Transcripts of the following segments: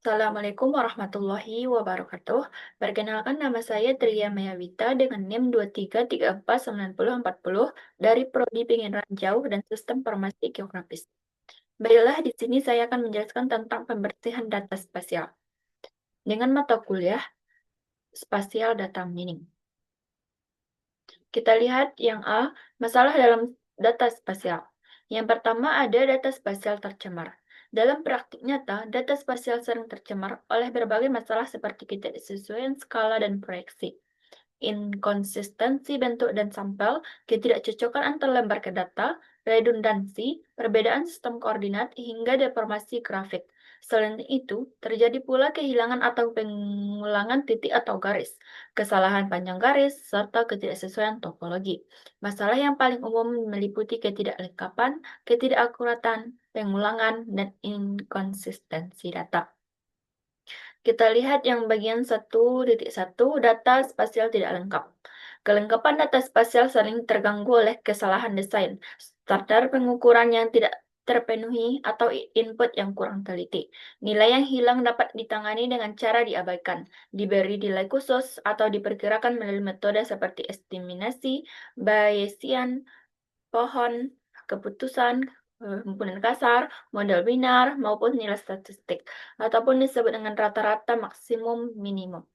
Assalamualaikum warahmatullahi wabarakatuh. Perkenalkan nama saya Tria Mayawita dengan NIM 23349040 dari Prodi Penginderaan Jauh dan Sistem Informasi Geografis. Baiklah, di sini saya akan menjelaskan tentang pembersihan data spasial dengan mata kuliah Spatial Data Mining. Kita lihat yang A, masalah dalam data spasial. Yang pertama ada data spasial tercemar. Dalam praktik nyata, data spasial sering tercemar oleh berbagai masalah seperti ketidaksesuaian skala dan proyeksi, inkonsistensi bentuk dan sampel, ketidakcocokan antar lembar ke data, redundansi, perbedaan sistem koordinat, hingga deformasi grafik. Selain itu, terjadi pula kehilangan atau pengulangan titik atau garis, kesalahan panjang garis, serta ketidaksesuaian topologi. Masalah yang paling umum meliputi ketidaklengkapan, ketidakakuratan, pengulangan, dan inkonsistensi data. Kita lihat yang bagian 1.1, data spasial tidak lengkap. Kelengkapan data spasial sering terganggu oleh kesalahan desain, standar pengukuran yang tidak terpenuhi, atau input yang kurang teliti. Nilai yang hilang dapat ditangani dengan cara diabaikan, diberi nilai khusus, atau diperkirakan melalui metode seperti estimasi, Bayesian, pohon, keputusan, himpunan kasar, model binar, maupun nilai statistik, ataupun disebut dengan rata-rata maksimum minimum.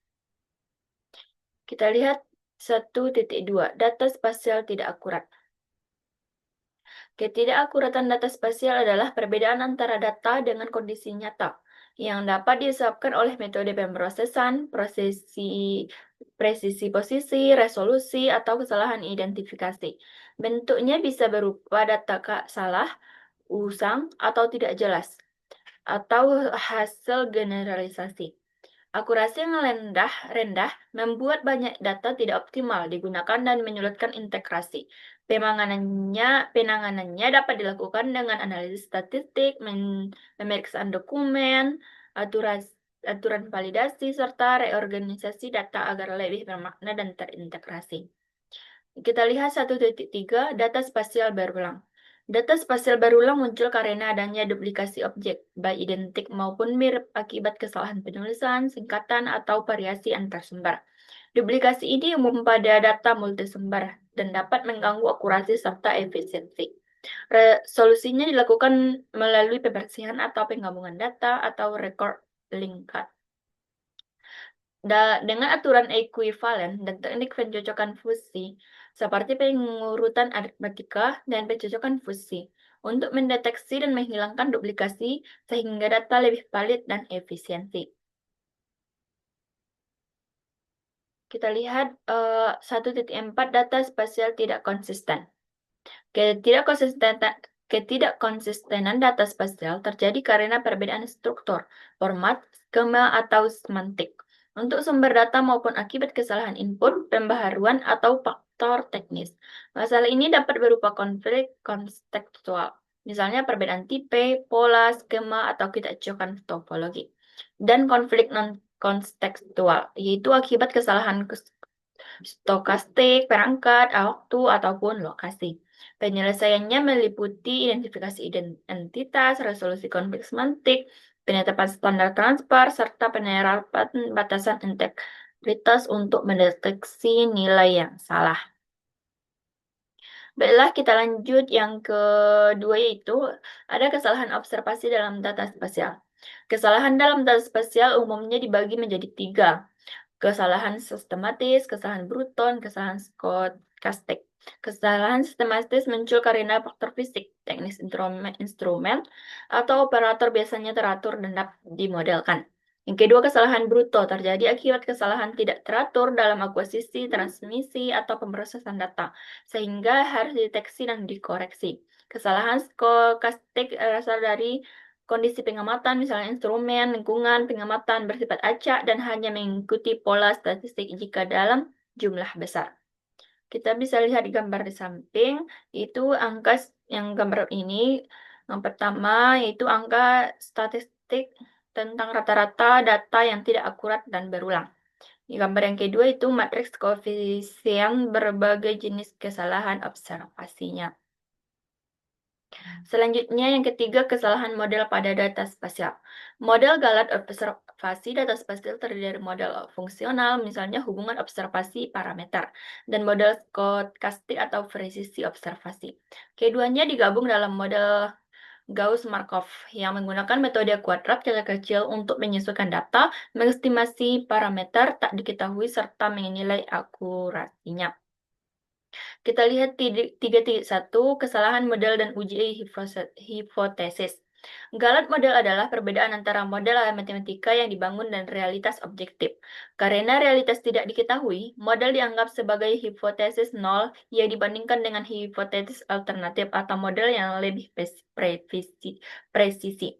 Kita lihat 1.2, data spasial tidak akurat. Ketidakakuratan data spasial adalah perbedaan antara data dengan kondisi nyata yang dapat disebabkan oleh metode pemrosesan, presisi posisi, resolusi, atau kesalahan identifikasi. Bentuknya bisa berupa data salah, usang, atau tidak jelas, atau hasil generalisasi. Akurasi yang rendah membuat banyak data tidak optimal digunakan dan menyulitkan integrasi. Penanganannya dapat dilakukan dengan analisis statistik, pemeriksaan dokumen, aturan validasi, serta reorganisasi data agar lebih bermakna dan terintegrasi. Kita lihat 1.3, data spasial berulang. Data spasial berulang muncul karena adanya duplikasi objek, baik identik maupun mirip akibat kesalahan penulisan, singkatan, atau variasi antar sumber. Duplikasi ini umum pada data multisumber dan dapat mengganggu akurasi serta efisiensi. Solusinya dilakukan melalui pembersihan atau penggabungan data atau record lingkar. Dengan aturan ekuivalen dan teknik pencocokan fusi, seperti pengurutan aritmatika dan pencocokan fusi, untuk mendeteksi dan menghilangkan duplikasi sehingga data lebih valid dan efisiensi. Kita lihat 1.4, data spasial tidak konsisten. Ketidakkonsistenan data spasial terjadi karena perbedaan struktur, format, skema, atau semantik untuk sumber data maupun akibat kesalahan input, pembaharuan, atau faktor teknis. Masalah ini dapat berupa konflik kontekstual, misalnya perbedaan tipe, pola, skema, atau ketidakcocokan topologi, dan konflik non-kontekstual, yaitu akibat kesalahan stokastik, perangkat, waktu, ataupun lokasi. Penyelesaiannya meliputi identifikasi entitas, resolusi konflik semantik, penetapan standar transfer, serta penerapan batasan integritas untuk mendeteksi nilai yang salah. Baiklah, kita lanjut yang kedua, yaitu ada kesalahan observasi dalam data spasial. Kesalahan dalam data spasial umumnya dibagi menjadi 3. Kesalahan sistematis, kesalahan bruton, kesalahan stokastik. Kesalahan sistematis muncul karena faktor fisik, teknis instrumen, atau operator biasanya teratur dan dapat dimodelkan. Yang kedua, kesalahan bruto terjadi akibat kesalahan tidak teratur dalam akuisisi, transmisi, atau pemrosesan data, sehingga harus dideteksi dan dikoreksi. Kesalahan stokastik berasal dari kondisi pengamatan, misalnya instrumen, lingkungan, pengamatan bersifat acak dan hanya mengikuti pola statistik jika dalam jumlah besar. Kita bisa lihat di gambar di samping, itu angka yang gambar ini. Yang pertama yaitu angka statistik tentang rata-rata data yang tidak akurat dan berulang. Di gambar yang kedua itu matriks koefisien berbagai jenis kesalahan observasinya. Selanjutnya, yang ketiga, kesalahan model pada data spasial. Model galat observasi data spasial terdiri dari model fungsional, misalnya hubungan observasi parameter, dan model stokastik atau presisi observasi. Keduanya digabung dalam model Gauss-Markov yang menggunakan metode kuadrat kecil untuk menyesuaikan data, mengestimasi parameter tak diketahui, serta menilai akurasinya. Kita lihat 3.1, kesalahan model dan uji hipotesis. Galat model adalah perbedaan antara model matematika yang dibangun dan realitas objektif. Karena realitas tidak diketahui, model dianggap sebagai hipotesis nol yang dibandingkan dengan hipotesis alternatif atau model yang lebih presisi.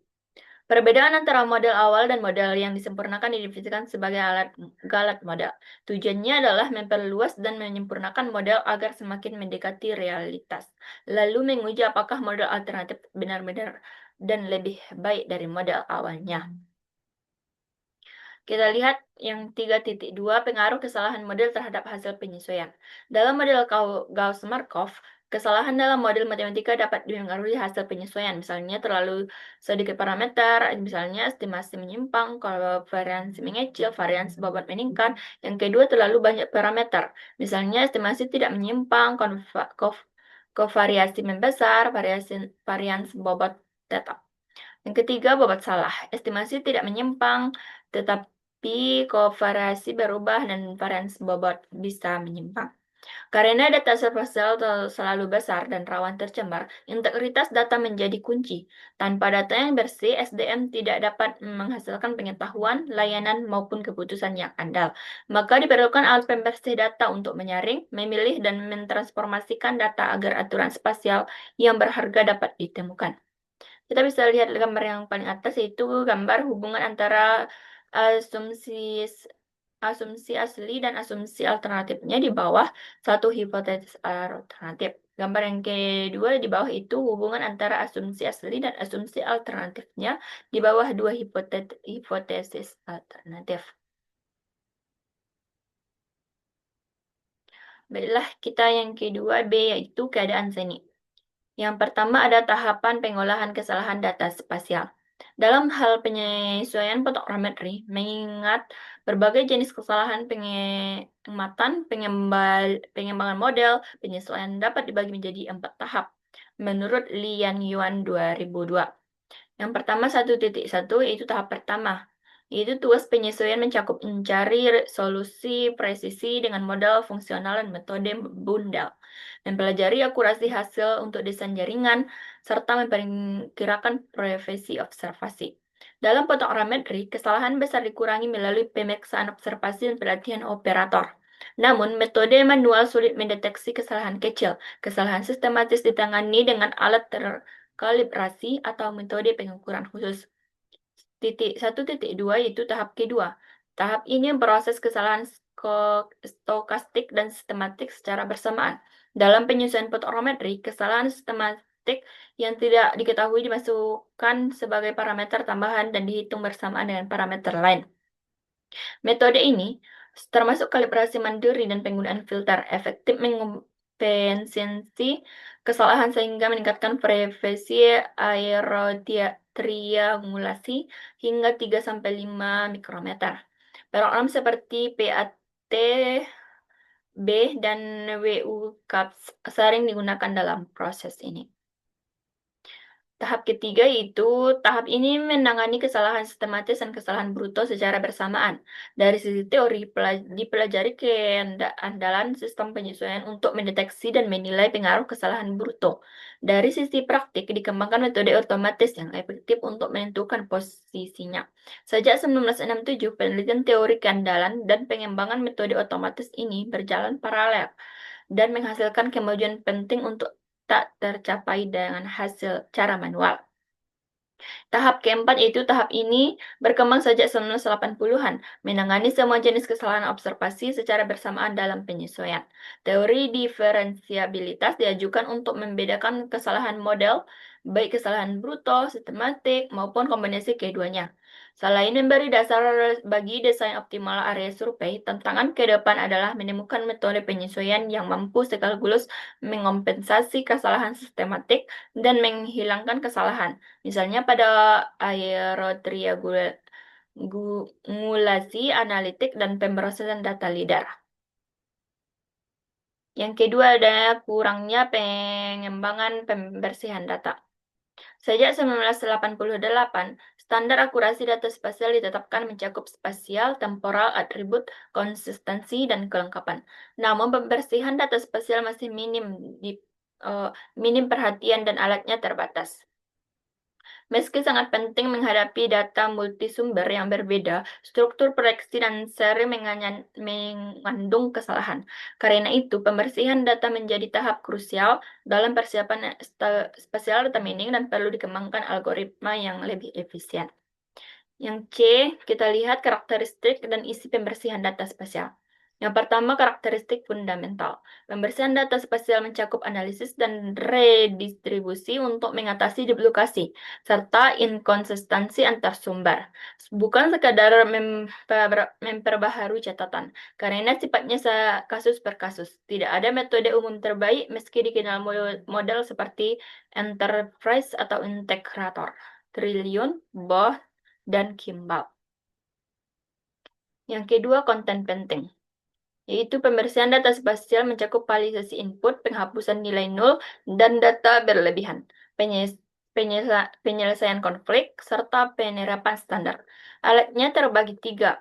Perbedaan antara model awal dan model yang disempurnakan didefinisikan sebagai galat model. Tujuannya adalah memperluas dan menyempurnakan model agar semakin mendekati realitas. Lalu menguji apakah model alternatif benar-benar dan lebih baik dari model awalnya. Kita lihat yang 3.2, pengaruh kesalahan model terhadap hasil penyesuaian. Dalam model Gauss-Markov, kesalahan dalam model matematika dapat dipengaruhi hasil penyesuaian, misalnya terlalu sedikit parameter, misalnya estimasi menyimpang, kovariansi mengecil, variansi bobot meningkat. Yang kedua, terlalu banyak parameter, misalnya estimasi tidak menyimpang, kovariasi membesar, variansi bobot tetap. Yang ketiga, bobot salah. Estimasi tidak menyimpang, tetapi kovariasi berubah dan variansi bobot bisa menyimpang. Karena data spasial selalu besar dan rawan tercemar, integritas data menjadi kunci. Tanpa data yang bersih, SDM tidak dapat menghasilkan pengetahuan, layanan, maupun keputusan yang andal. Maka diperlukan alat pembersih data untuk menyaring, memilih, dan mentransformasikan data agar aturan spasial yang berharga dapat ditemukan. Kita bisa lihat gambar yang paling atas, yaitu gambar hubungan antara asumsi asumsi asli dan asumsi alternatifnya di bawah satu hipotesis alternatif. Gambar yang kedua di bawah itu hubungan antara asumsi asli dan asumsi alternatifnya di bawah dua hipotesis alternatif. Baiklah, kita yang kedua B, yaitu keadaan seni. Yang pertama ada tahapan pengolahan kesalahan data spasial. Dalam hal penyesuaian fotogrametri, mengingat berbagai jenis kesalahan pengamatan, pengembangan model, penyesuaian dapat dibagi menjadi 4 tahap. Menurut Lian Yuan 2002. Yang pertama 1.1 yaitu tahap pertama, yaitu tugas penyesuaian mencakup mencari solusi presisi dengan modal fungsional dan metode bundel, mempelajari akurasi hasil untuk desain jaringan, serta memperkirakan previsi observasi. Dalam fotogrametri, kesalahan besar dikurangi melalui pemeriksaan observasi dan pelatihan operator. Namun, metode manual sulit mendeteksi kesalahan kecil. Kesalahan sistematis ditangani dengan alat kalibrasi atau metode pengukuran khusus. 1.2 yaitu tahap kedua. Tahap ini memproses kesalahan stokastik dan sistematik secara bersamaan. Dalam penyusunan fotogrametri, kesalahan sistematik yang tidak diketahui dimasukkan sebagai parameter tambahan dan dihitung bersamaan dengan parameter lain. Metode ini termasuk kalibrasi mandiri dan penggunaan filter efektif mengkompensi kesalahan sehingga meningkatkan frekuensi aerotriangulasi hingga 3-5 mikrometer. Program seperti PAT, B, dan WU-CAPS sering digunakan dalam proses ini. Tahap ketiga yaitu tahap ini menangani kesalahan sistematis dan kesalahan bruto secara bersamaan. Dari sisi teori, dipelajari keandalan sistem penyesuaian untuk mendeteksi dan menilai pengaruh kesalahan bruto. Dari sisi praktik, dikembangkan metode otomatis yang efektif untuk menentukan posisinya. Sejak 1967, penelitian teori keandalan dan pengembangan metode otomatis ini berjalan paralel dan menghasilkan kemajuan penting untuk tak tercapai dengan hasil cara manual. Tahap keempat yaitu tahap ini berkembang sejak 1980-an, menangani semua jenis kesalahan observasi secara bersamaan dalam penyesuaian. Teori diferensiabilitas diajukan untuk membedakan kesalahan model baik kesalahan brutal, sistematik, maupun kombinasi keduanya. Selain memberi dasar bagi desain optimal area survei, tantangan ke depan adalah menemukan metode penyesuaian yang mampu sekaligus mengompensasi kesalahan sistematik dan menghilangkan kesalahan. Misalnya pada aerotriangulasi analitik dan pemrosesan data lidar. Yang kedua adalah kurangnya pengembangan pembersihan data. Sejak 1988, standar akurasi data spasial ditetapkan mencakup spasial, temporal, atribut, konsistensi, dan kelengkapan. Namun pembersihan data spasial masih minim perhatian dan alatnya terbatas. Meski sangat penting menghadapi data multisumber yang berbeda, struktur proyeksi dan seri mengandung kesalahan. Karena itu, pembersihan data menjadi tahap krusial dalam persiapan spasial data mining dan perlu dikembangkan algoritma yang lebih efisien. Yang C, kita lihat karakteristik dan isi pembersihan data spasial. Yang pertama, karakteristik fundamental. Pembersihan data spasial mencakup analisis dan redistribusi untuk mengatasi duplikasi serta inkonsistensi antar sumber. Bukan sekadar memperbaharui catatan, karena sifatnya kasus per kasus. Tidak ada metode umum terbaik meski dikenal model seperti enterprise atau integrator, Trillion, Bohr, dan Kimball. Yang kedua, konten penting, yaitu pembersihan data spasial mencakup valisasi input, penghapusan nilai nol, dan data berlebihan, penyelesaian konflik, serta penerapan standar. Alatnya terbagi tiga.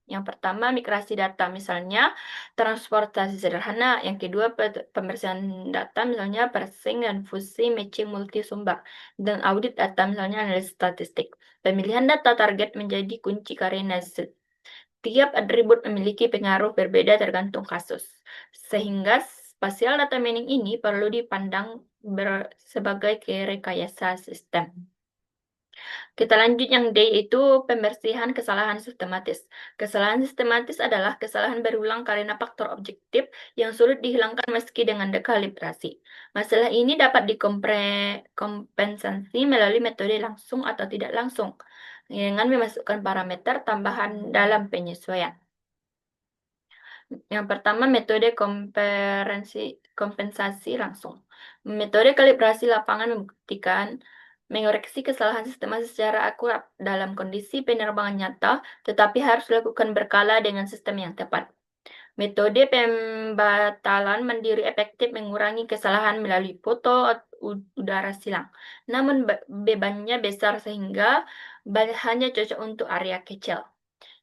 Yang pertama, migrasi data, misalnya transportasi sederhana. Yang kedua, pembersihan data, misalnya parsing dan fusi matching multisumber. Dan audit data, misalnya analisis statistik. Pemilihan data target menjadi kunci karena tiap atribut memiliki pengaruh berbeda tergantung kasus. Sehingga spasial data mining ini perlu dipandang sebagai rekayasa sistem. Kita lanjut yang D, itu pembersihan kesalahan sistematis. Kesalahan sistematis adalah kesalahan berulang karena faktor objektif yang sulit dihilangkan meski dengan dekalibrasi. Masalah ini dapat dikompensasi melalui metode langsung atau tidak langsung dengan memasukkan parameter tambahan dalam penyesuaian. Yang pertama, metode kompensasi langsung. Metode kalibrasi lapangan membuktikan mengoreksi kesalahan sistematis secara akurat dalam kondisi penerbangan nyata, tetapi harus dilakukan berkala dengan sistem yang tepat. Metode pembatalan mandiri efektif mengurangi kesalahan melalui foto udara silang. Namun bebannya besar sehingga hanya cocok untuk area kecil.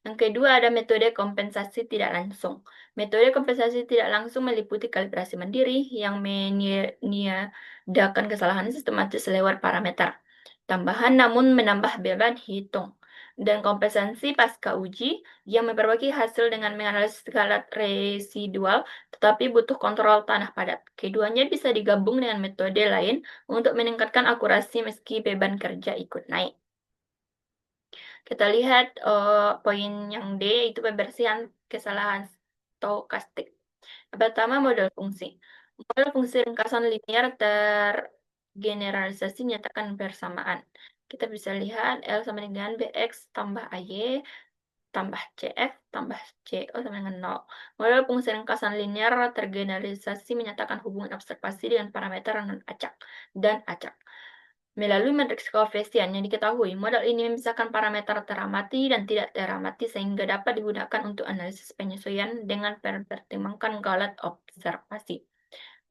Yang kedua ada metode kompensasi tidak langsung. Metode kompensasi tidak langsung meliputi kalibrasi mandiri yang meniadakan kesalahan sistematis lewat parameter tambahan namun menambah beban hitung. Dan kompensasi pasca uji yang memperbaiki hasil dengan menganalisis skala residual tetapi butuh kontrol tanah padat. Keduanya bisa digabung dengan metode lain untuk meningkatkan akurasi meski beban kerja ikut naik. Kita lihat poin yang D, itu pembersihan kesalahan stokastik. Pertama, model fungsi. Model fungsi ringkasan linear tergeneralisasi nyatakan bersamaan. Kita bisa lihat L sama dengan BX tambah AY tambah CF tambah CO sama dengan 0. Model fungsi ringkasan linear tergeneralisasi menyatakan hubungan observasi dengan parameter non-acak dan acak. Melalui matriks koefisien yang diketahui, model ini memisahkan parameter teramati dan tidak teramati sehingga dapat digunakan untuk analisis penyesuaian dengan mempertimbangkan galat observasi.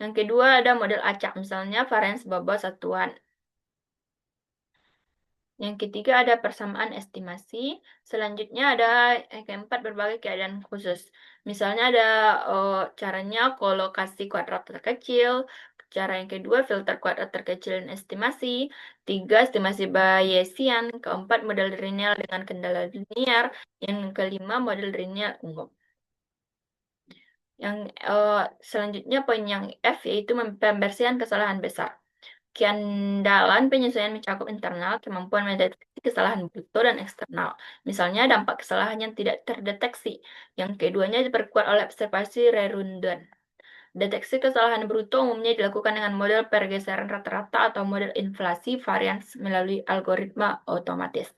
Yang kedua ada model acak, misalnya varians bobot satuan. Yang ketiga ada persamaan estimasi. Selanjutnya ada yang keempat berbagai keadaan khusus. Misalnya ada caranya kolokasi kuadrat terkecil. Cara yang kedua filter kuadrat terkecil dan estimasi. Tiga estimasi Bayesian. Keempat model linear dengan kendala linear. Yang kelima model linear umum. Yang selanjutnya poin yang F yaitu pembersihan kesalahan besar. Keandalan penyesuaian mencakup internal, kemampuan mendeteksi kesalahan bruto dan eksternal. Misalnya dampak kesalahan yang tidak terdeteksi. Yang keduanya diperkuat oleh observasi redundan. Deteksi kesalahan bruto umumnya dilakukan dengan model pergeseran rata-rata atau model inflasi varians melalui algoritma otomatis.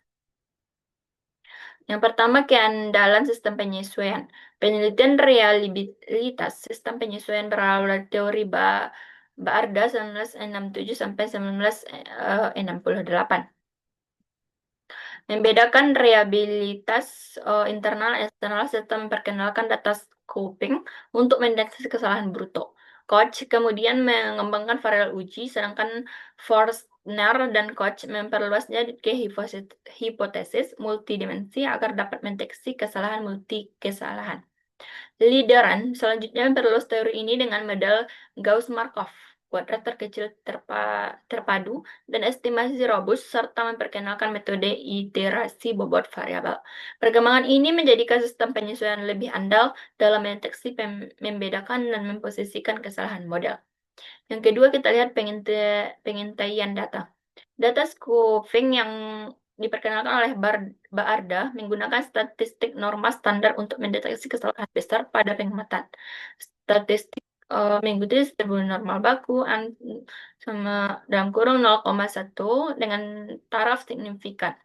Yang pertama, keandalan sistem penyesuaian. Penelitian reliabilitas sistem penyesuaian berawal dari teori Baarda 1967 sampai 1968. Membedakan reliabilitas internal eksternal serta memperkenalkan data scoping untuk mendeteksi kesalahan bruto. Koch kemudian mengembangkan variabel uji, sedangkan Forstner dan Koch memperluasnya ke hipotesis multidimensi agar dapat mendeteksi kesalahan multi-kesalahan. Lideran selanjutnya memperluas teori ini dengan model Gauss-Markov, kuadrat terkecil terpadu, dan estimasi robust, serta memperkenalkan metode iterasi bobot variabel. Perkembangan ini menjadikan sistem penyesuaian lebih andal dalam mendeteksi, membedakan, dan memposisikan kesalahan model. Yang kedua, kita lihat pengintaian data. Data spoofing yang diperkenalkan oleh Baarda menggunakan statistik norma standar untuk mendeteksi kesalahan besar pada pengamatan. Statistik mengikuti distribusi normal baku sama dalam kurung 0,1 dengan taraf signifikan.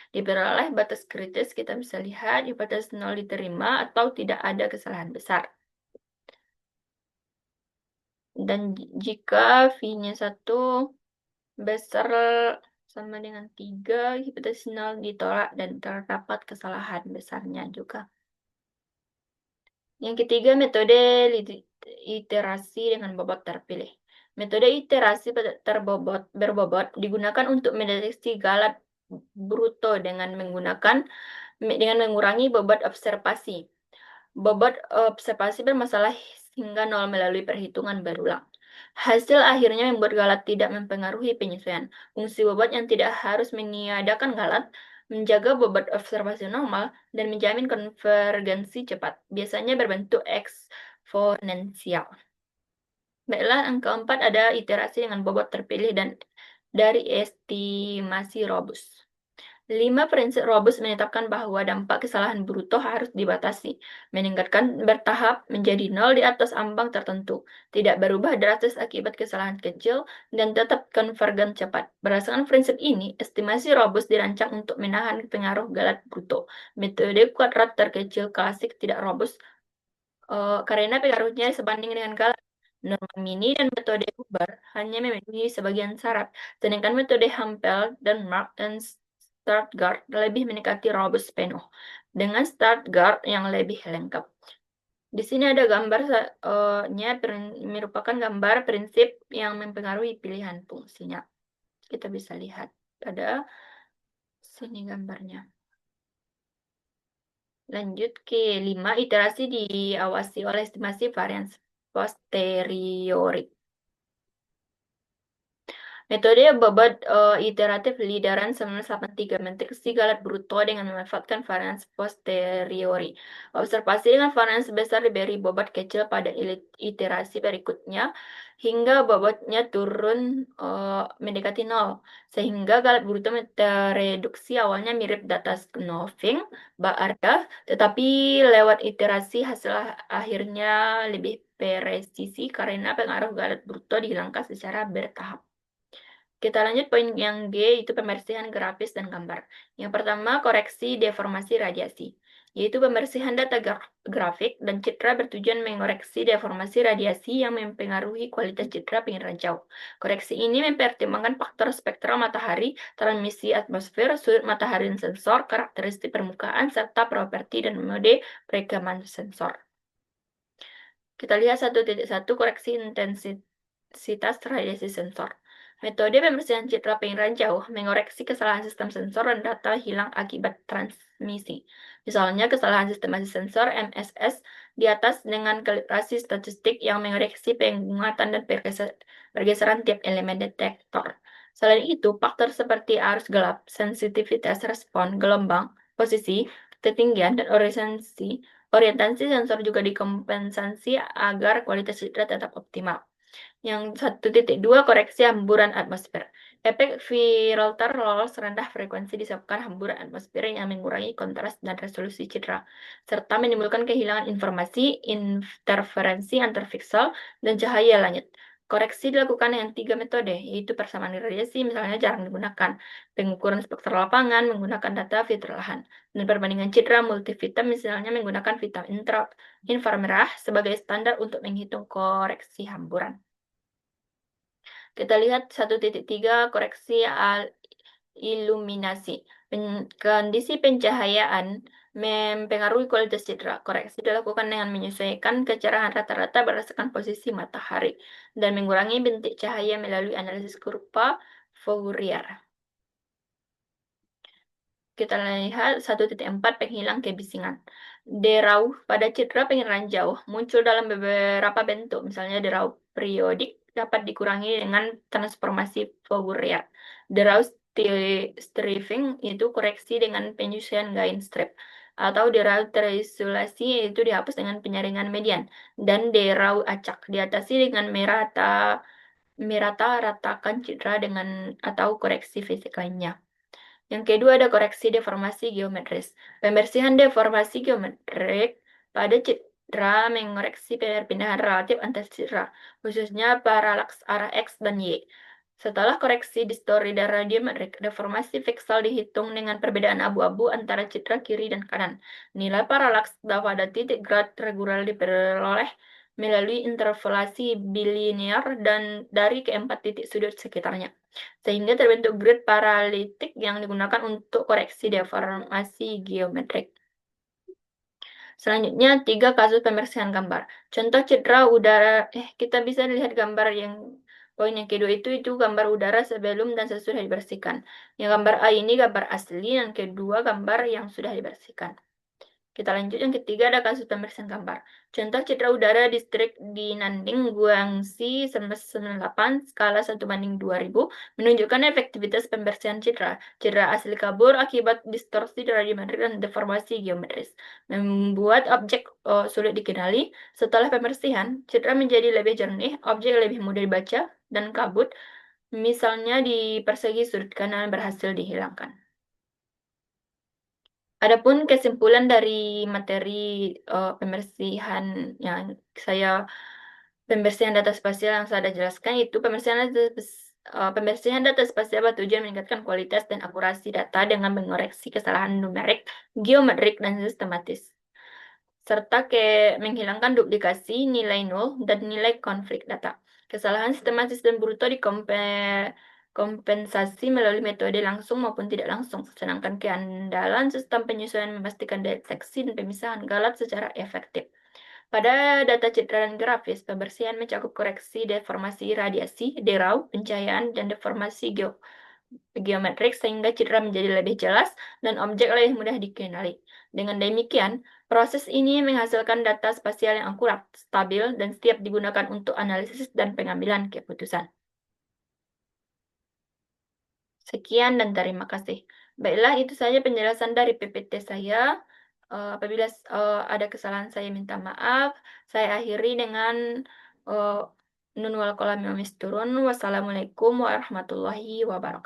Diperoleh batas kritis, kita bisa lihat hipotesis 0 diterima atau tidak ada kesalahan besar. Dan jika V-nya 1 besar sama dengan 3, hipotesis 0 ditolak dan terdapat kesalahan besarnya juga. Yang ketiga, metode iterasi dengan bobot terpilih. Metode iterasi berbobot digunakan untuk mendeteksi galat bruto dengan mengurangi bobot observasi. Bobot observasi bermasalah hingga 0 melalui perhitungan berulang. Hasil akhirnya membuat galat tidak mempengaruhi penyesuaian. Fungsi bobot yang tidak harus meniadakan galat, menjaga bobot observasi normal, dan menjamin konvergensi cepat, biasanya berbentuk eksponensial. Baiklah, yang keempat ada iterasi dengan bobot terpilih dan dari estimasi robust. 5 prinsip robust menetapkan bahwa dampak kesalahan bruto harus dibatasi, meningkatkan bertahap menjadi 0 di atas ambang tertentu, tidak berubah drastis akibat kesalahan kecil, dan tetap konvergen cepat. Berdasarkan prinsip ini, estimasi robust dirancang untuk menahan pengaruh galat bruto. Metode kuadrat terkecil klasik tidak robust karena pengaruhnya sebanding dengan galat. Norma mini dan metode Hubbard hanya memenuhi sebagian syarat, sedangkan metode Hampel, Denmark, dan Startgard lebih mendekati robust penuh, dengan Startgard yang lebih lengkap. Di sini ada gambarnya, merupakan gambar prinsip yang mempengaruhi pilihan fungsinya. Kita bisa lihat pada sini gambarnya. Lanjut ke 5, iterasi diawasi oleh estimasi varians posteriori. Metode bobot iteratif Lideran 1983 mendeteksi galat bruto dengan memanfaatkan varians posteriori. Observasi dengan varians besar diberi bobot kecil pada iterasi berikutnya hingga bobotnya turun mendekati 0, sehingga galat bruto tereduksi awalnya mirip data Knopfling, Baarda, tetapi lewat iterasi hasil akhirnya lebih presisi karena pengaruh galat bruto dihilangkan secara bertahap. Kita lanjut poin yang G, itu pembersihan grafis dan gambar. Yang pertama, koreksi deformasi radiasi, yaitu pembersihan data grafik dan citra bertujuan mengoreksi deformasi radiasi yang mempengaruhi kualitas citra pengiriman jauh. Koreksi ini mempertimbangkan faktor spektral matahari, transmisi atmosfer, sudut matahari dan sensor, karakteristik permukaan, serta properti dan mode perekaman sensor. Kita lihat 1.1 koreksi intensitas radiasi sensor. Metode pembersihan citra pengiriman jauh mengoreksi kesalahan sistem sensor dan data hilang akibat transmisi. Misalnya kesalahan sistemasi sensor MSS di atas dengan kalibrasi statistik yang mengoreksi penguatan dan pergeseran tiap elemen detektor. Selain itu, faktor seperti arus gelap, sensitivitas respon, gelombang, posisi, ketinggian, dan orientasi sensor juga dikompensasi agar kualitas citra tetap optimal. Yang 1.2 koreksi hamburan atmosfer. Efek filter lolos rendah frekuensi disebabkan hamburan atmosfer yang mengurangi kontras dan resolusi citra, serta menimbulkan kehilangan informasi, interferensi antar piksel, dan cahaya langit. Koreksi dilakukan dengan 3 metode, yaitu persamaan radiasi, misalnya jarang digunakan, pengukuran spektral lapangan menggunakan data filter lahan, dan perbandingan citra multivitam, misalnya menggunakan vitamin inframerah sebagai standar untuk menghitung koreksi hamburan. Kita lihat 1.3 koreksi iluminasi. Kondisi pencahayaan mempengaruhi kualitas citra. Koreksi dilakukan dengan menyesuaikan kecerahan rata-rata berdasarkan posisi matahari dan mengurangi bintik cahaya melalui analisis kurva Fourier. Kita lihat 1.4 penghilang kebisingan. Derauh pada citra penghilangan jauh muncul dalam beberapa bentuk, misalnya derauh periodik dapat dikurangi dengan transformasi Fourier. Derauh stripping itu koreksi dengan penyesuaian gain strip, atau derauh terisolasi itu dihapus dengan penyaringan median, dan derauh acak diatasi dengan merata-ratakan citra dengan atau koreksi fisik lainnya. Yang kedua ada koreksi deformasi geometris. Pembersihan deformasi geometrik pada citra mengoreksi perpindahan relatif antar citra, khususnya paralaks arah X dan Y. Setelah koreksi distori dan radiometrik, deformasi piksel dihitung dengan perbedaan abu-abu antara citra kiri dan kanan. Nilai paralaks pada titik grad regular diperoleh melalui interpolasi bilinear dan dari keempat titik sudut sekitarnya, sehingga terbentuk grid paralitik yang digunakan untuk koreksi deformasi geometrik. Selanjutnya, 3 kasus pembersihan gambar. Contoh citra udara, kita bisa lihat gambar yang poin yang kedua itu gambar udara sebelum dan sesudah dibersihkan. Yang gambar A ini gambar asli, yang kedua gambar yang sudah dibersihkan. Kita lanjut yang ketiga, ada kasus pembersihan gambar. Contoh citra udara distrik di Nanding, Guangxi 1998, skala 1:2000, menunjukkan efektivitas pembersihan citra. Citra asli kabur akibat distorsi radiometrik dan deformasi geometris, membuat objek sulit dikenali. Setelah pembersihan, citra menjadi lebih jernih, objek lebih mudah dibaca, dan kabut, misalnya di persegi sudut kanan, berhasil dihilangkan. Adapun kesimpulan dari materi pembersihan yang pembersihan data spasial yang saya jelaskan itu pembersihan data spasial bertujuan meningkatkan kualitas dan akurasi data dengan mengoreksi kesalahan numerik, geometrik, dan sistematis, serta menghilangkan duplikasi, nilai nol, dan nilai konflik data. Kesalahan sistematis dan bruto kompensasi melalui metode langsung maupun tidak langsung, sedangkan keandalan sistem penyesuaian memastikan deteksi dan pemisahan galat secara efektif. Pada data citra dan grafis, pembersihan mencakup koreksi deformasi radiasi, derauh, pencahayaan, dan deformasi geometrik sehingga citra menjadi lebih jelas dan objek lebih mudah dikenali. Dengan demikian, proses ini menghasilkan data spasial yang akurat, stabil, dan siap digunakan untuk analisis dan pengambilan keputusan. Sekian dan terima kasih. Baiklah, itu saja penjelasan dari PPT saya. Apabila ada kesalahan, saya minta maaf. Saya akhiri dengan nun wal qalam turun. Wassalamualaikum warahmatullahi wabarakatuh.